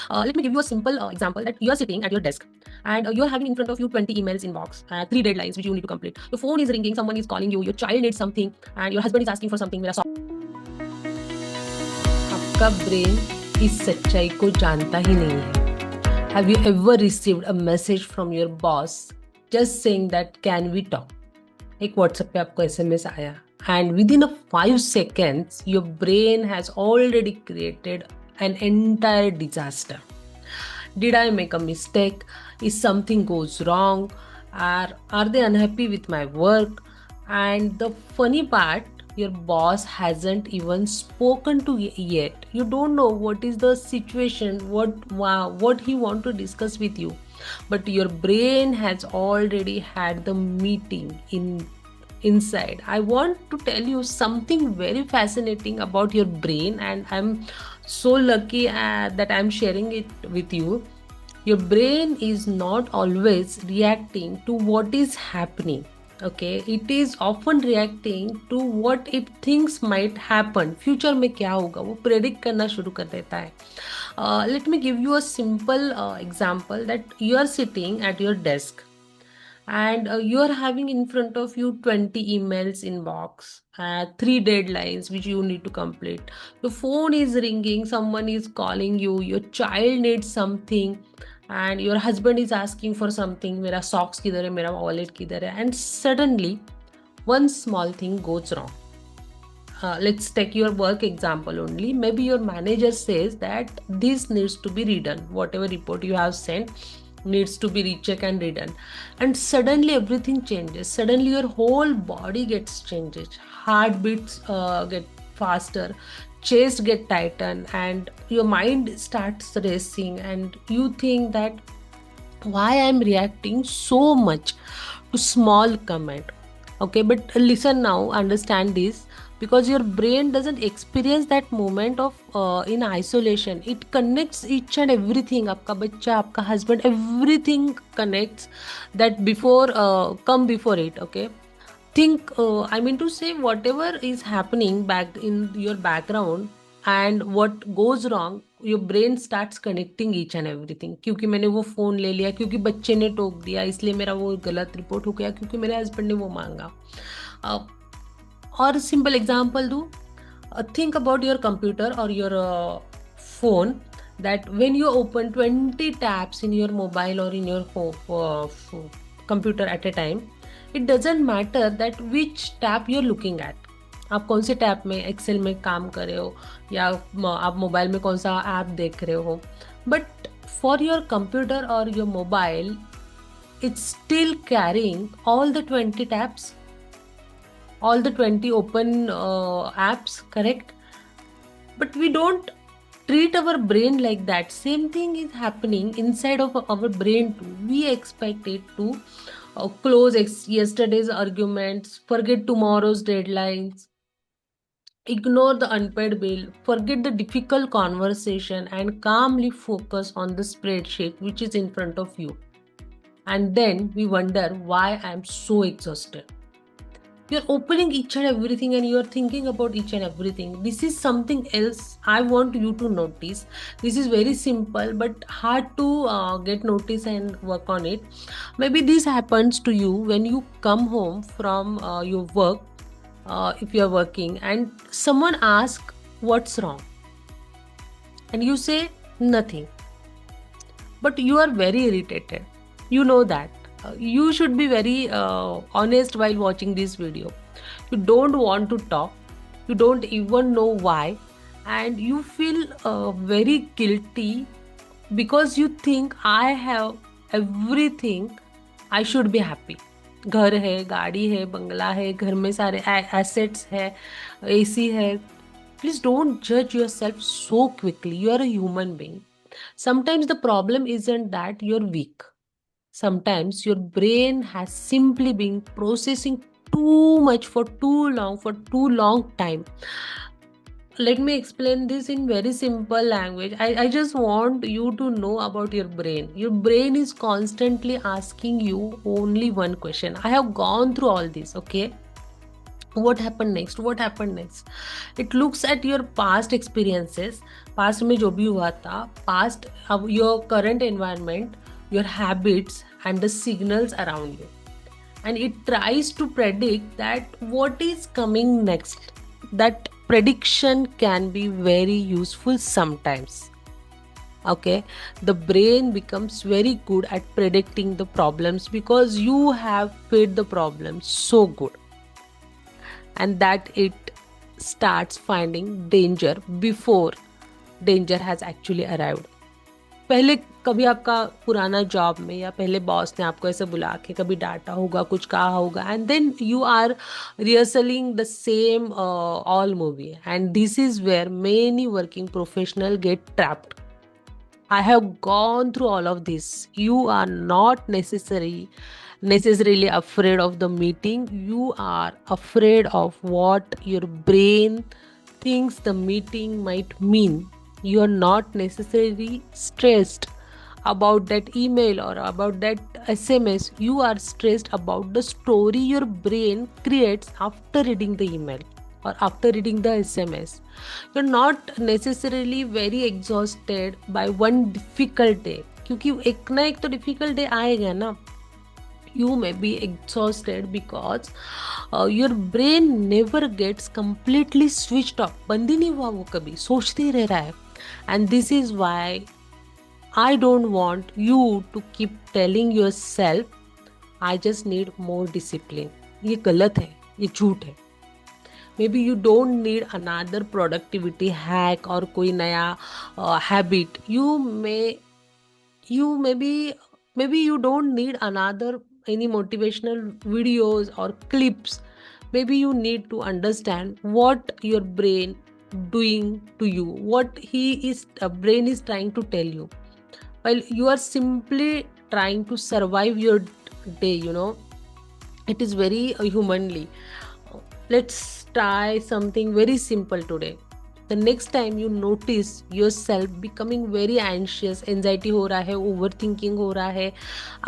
Let me give you a simple example that you are sitting at your desk and you are having in front of you 20 emails inbox, 3 deadlines which you need to complete. Your phone is ringing, someone is calling you, your child needs something, and your husband is asking for something. आपका brain इस सच्चाई को जानता ही नहीं है. Have you ever received a message from your boss just saying that can we talk? एक WhatsApp पे आपको SMS आया and within a 5 seconds your brain has already created an entire disaster. Did I make a mistake? Is something goes wrong? Are they unhappy with my work? And the funny part, your boss hasn't even spoken to you yet. You don't know what is the situation, what he want to discuss with you, but your brain has already had the meeting inside. I want to tell you something very fascinating about your brain, and I'm so lucky that I'm sharing it with you. Your brain is not always reacting to what is happening. Okay, it is often reacting to what it thinks might happen. Future में क्या होगा वो predict करना शुरू कर देता है. Let me give you a simple example that you are sitting at your desk and you are having in front of you 20 emails inbox, 3 deadlines which you need to complete. Your phone is ringing, someone is calling you, your child needs something, and your husband is asking for something. मेरा socks किधर है, मेरा wallet किधर है, and suddenly one small thing goes wrong. Let's take your work example only. Maybe your manager says that this needs to be redone. Whatever report you have sent needs to be rechecked and redone. And suddenly everything changes. Suddenly your whole body gets changed. Heartbeats get faster, chest get tightened, and your mind starts racing. And you think that why I'm reacting so much to small comment. Okay, but listen now, understand this, because your brain doesn't experience that moment of in isolation. It connects each and everything. आपका बच्चा, आपका husband, everything connects that before come before it. Okay, think I mean to say whatever is happening back in your background and what goes wrong, your brain starts connecting each and everything. क्योंकि मैंने वो phone ले लिया, क्योंकि बच्चे ने टोक दिया, इसलिए मेरा वो गलत रिपोर्ट हो गया, क्योंकि मेरे हस्बैंड ने वो मांगा. और सिंपल एग्जांपल दूं, think about your computer or your phone, that when you open 20 tabs in your mobile or in your computer at a time, it doesn't matter that which tab you're looking at. आप कौन से tab में Excel में काम कर रहे हो या आप मोबाइल में कौन सा ऐप देख रहे हो, बट फॉर योर कंप्यूटर और your mobile it's still carrying all the 20 tabs, all the 20 open apps, correct? But we don't treat our brain like that. Same thing is happening inside of our brain too. We expect it to close yesterday's arguments, forget tomorrow's deadlines, ignore the unpaid bill, forget the difficult conversation, and calmly focus on the spreadsheet which is in front of you. And then we wonder why I'm so exhausted. You're opening each and everything and you're thinking about each and everything. This is something else I want you to notice. This is very simple but hard to get notice and work on it. Maybe this happens to you when you come home from your work, if you're working, and someone asks what's wrong, and you say nothing, but you are very irritated. You know that. You should be very honest while watching this video. You don't want to talk. You don't even know why. And you feel very guilty because you think I have everything. I should be happy. घर है, गाड़ी है, बंगला है, घर में सारे assets है, AC है. Please don't judge yourself so quickly. You are a human being. Sometimes the problem isn't that you're weak. Sometimes your brain has simply been processing too much for too long time. Let me explain this in very simple language. I just want you to know about your brain. Your brain is constantly asking you only one question. I have gone through all this, okay? what happened next. It looks at your past experiences, past में जो भी हुआ था, past your current environment, your habits and the signals around you, and it tries to predict that what is coming next. That prediction can be very useful sometimes. Okay, the brain becomes very good at predicting the problems because you have fed the problem so good, and that it starts finding danger before danger has actually arrived. पहले कभी आपका पुराना job में या पहले boss ने आपको ऐसे बुला के कभी डांटा होगा, कुछ कहा होगा, and then you are rehearsing the same all movie, and this is where many working professional get trapped. I have gone through all of this. You are not necessarily afraid of the meeting. You are afraid of what your brain thinks the meeting might mean. You are not necessarily stressed about that email or about that SMS. You are stressed about the story your brain creates after reading the email or after reading the SMS. You're not necessarily very exhausted by one difficult day, क्योंकि एक ना एक तो difficult day आएगा ना. You may be exhausted because your brain never gets completely switched off. बंद ही नहीं हुआ वो, कभी सोचते ही रह रहा है. And this is why I don't want you to keep telling yourself I just need more discipline. ये गलत है, ये झूठ है. Maybe you don't need another productivity hack or कोई नया habit. Maybe you don't need another any motivational videos or clips. Maybe you need to understand what your brain doing to you, what brain is trying to tell you while you are simply trying to survive your day. It is very humanly. Let's try something very simple today. The next time you notice yourself becoming very anxious, anxiety हो रहा है, overthinking हो रहा है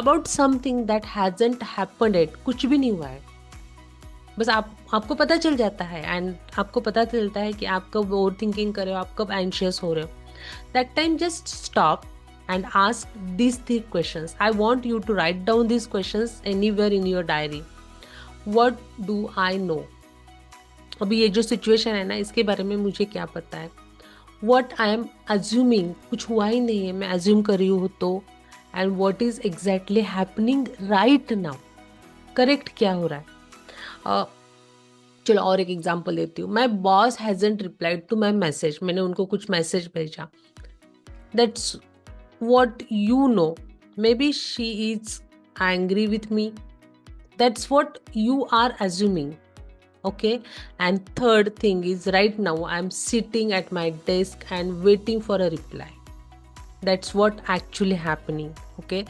about something that hasn't happened yet, कुछ भी नहीं हुआ है, बस आपको पता चल जाता है, एंड आपको पता चलता है कि आप कब overthinking कर रहे हो, आप कब anxious हो रहे हो. That time just stop and ask these 3 questions. I want you to write down these questions anywhere in your diary. What do I know? अभी ये जो सिचुएशन है ना, इसके बारे में मुझे क्या पता है. वॉट आई एम अज्यूमिंग, कुछ हुआ ही नहीं है, मैं अज्यूम कर रही हूँ तो. And what is exactly happening right now, correct क्या हो रहा है. चलो और एक एग्जाम्पल देती हूँ. My boss hasn't replied to my message. मैंने उनको कुछ मैसेज भेजा. That's what you know. Maybe she is angry with me. That's what you are assuming. Okay, and third thing is right now I'm sitting at my desk and waiting for a reply. That's what actually happening. Okay,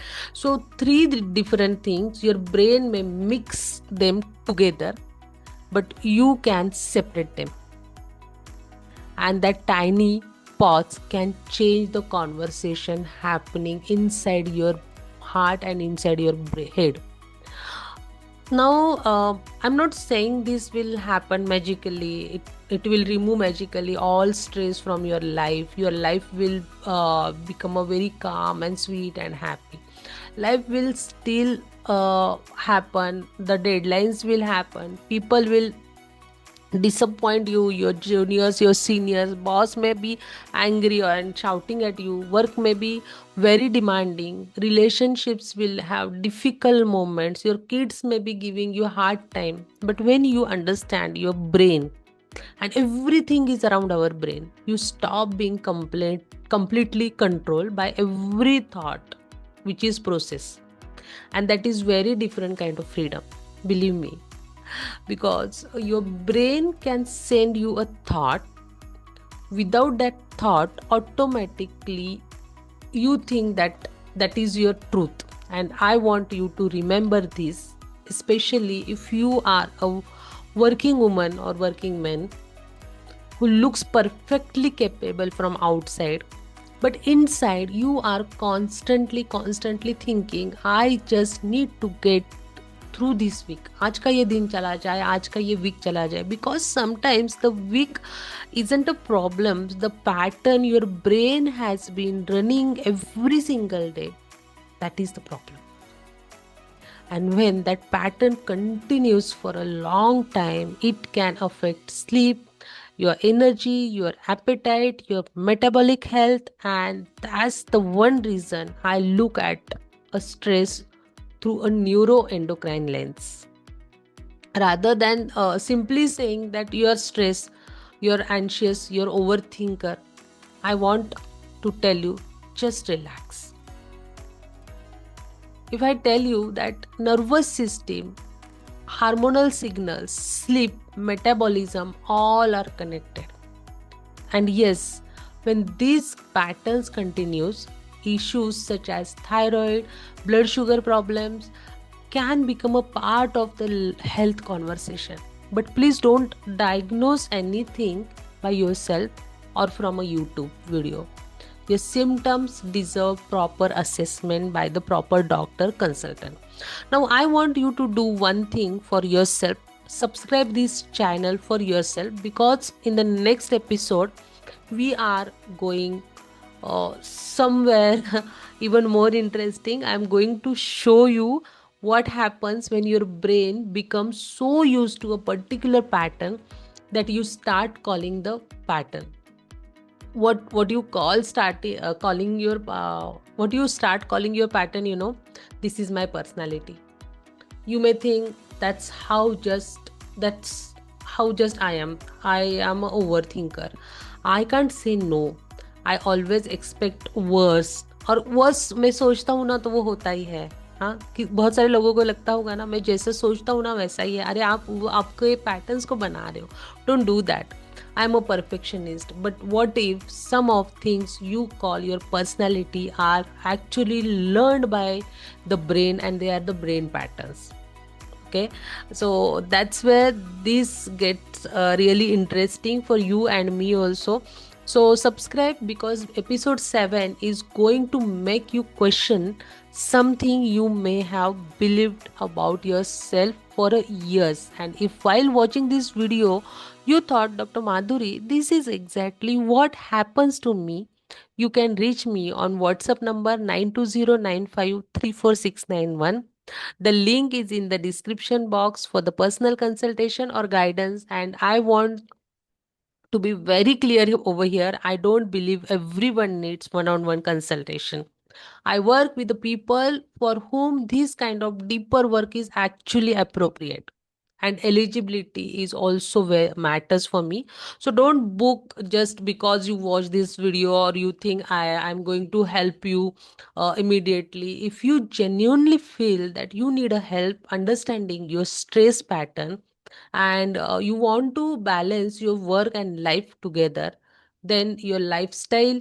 so 3 different things. Your brain may mix them together, but you can separate them, and that tiny pause can change the conversation happening inside your heart and inside your head. Now I'm not saying this will happen magically. It will remove magically all stress from your life. Your life will become a very calm and sweet and happy. Life will still happen. The deadlines will happen. People will disappoint you, your juniors, your seniors. Boss may be angry and shouting at you. Work may be very demanding. Relationships will have difficult moments. Your kids may be giving you hard time. But when you understand your brain, and everything is around our brain, you stop being completely controlled by every thought which is processed. And that is very different kind of freedom, believe me. Because your brain can send you a thought. Without that thought, automatically you think that is your truth. And I want you to remember this, especially if you are a working woman or working man who looks perfectly capable from outside, but inside you are constantly thinking, I just need to get through this week. आज का ये दिन चला जाए, आज का ये week चला जाए, because sometimes the week isn't a problem. The pattern your brain has been running every single day, that is the problem. And when that pattern continues for a long time, it can affect sleep, your energy, your appetite, your metabolic health. And that's the one reason I look at a stress through a neuroendocrine lens. Rather than simply saying that you are stressed, you're anxious, you're overthinker, I want to tell you, just relax. If I tell you that nervous system, hormonal signals, sleep, metabolism, all are connected. And yes, when these patterns continues, issues such as thyroid, blood sugar problems can become a part of the health conversation. But please don't diagnose anything by yourself or from a YouTube video. Your symptoms deserve proper assessment by the proper doctor consultant. Now, I want you to do one thing for yourself. Subscribe this channel for yourself, because in the next episode we are going somewhere even more interesting. I'm going to show you what happens when your brain becomes so used to a particular pattern that you start calling the pattern. What you call start calling your what you start calling your pattern, this is my personality. You may think that's how just I am. I am an overthinker. I can't say no. I always expect worse. और worse मैं सोचता हूँ ना तो वो होता ही है. हाँ, कि बहुत सारे लोगों को लगता होगा ना, मैं जैसे सोचता हूँ ना वैसा ही है. अरे आपके पैटर्न्स को बना रहे हो. Don't do that. I'm a perfectionist, but what if some of things you call your personality are actually learned by the brain, and they are the brain patterns? Okay, so that's where this gets really interesting for you and me also. So subscribe, because episode 7 is going to make you question something you may have believed about yourself for years. And if while watching this video you thought, Dr. Madhuri, this is exactly what happens to me, you can reach me on WhatsApp number 9209534691. The link is in the description box for the personal consultation or guidance. And I want to be very clear over here. I don't believe everyone needs one-on-one consultation. I work with the people for whom this kind of deeper work is actually appropriate. And eligibility is also where matters for me. So don't book just because you watch this video or you think I'm going to help you immediately. If you genuinely feel that you need a help understanding your stress pattern, and you want to balance your work and life together, then your lifestyle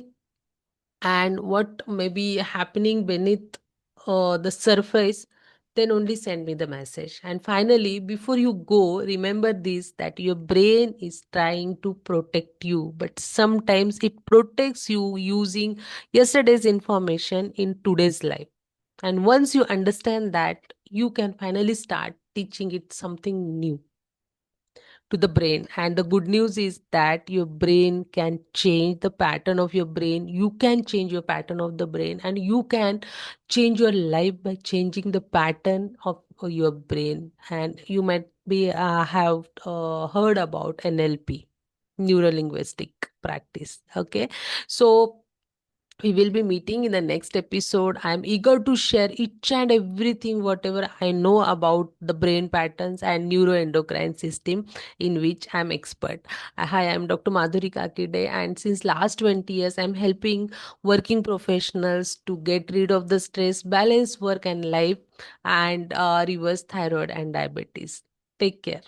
and what may be happening beneath the surface, then only send me the message. And finally, before you go, remember this, that your brain is trying to protect you, but sometimes it protects you using yesterday's information in today's life. And once you understand that, you can finally start teaching it something new to the brain. And the good news is that your brain can change the pattern of your brain. You can change your pattern of the brain, and you can change your life by changing the pattern of your brain. And you might be have heard about NLP, neuro linguistic practice. Okay, so we will be meeting in the next episode. I'm eager to share each and everything, whatever I know about the brain patterns and neuroendocrine system in which I'm expert. Hi, I'm Dr. Madhuri Kakide, and since last 20 years, I'm helping working professionals to get rid of the stress, balance work and life, and reverse thyroid and diabetes. Take care.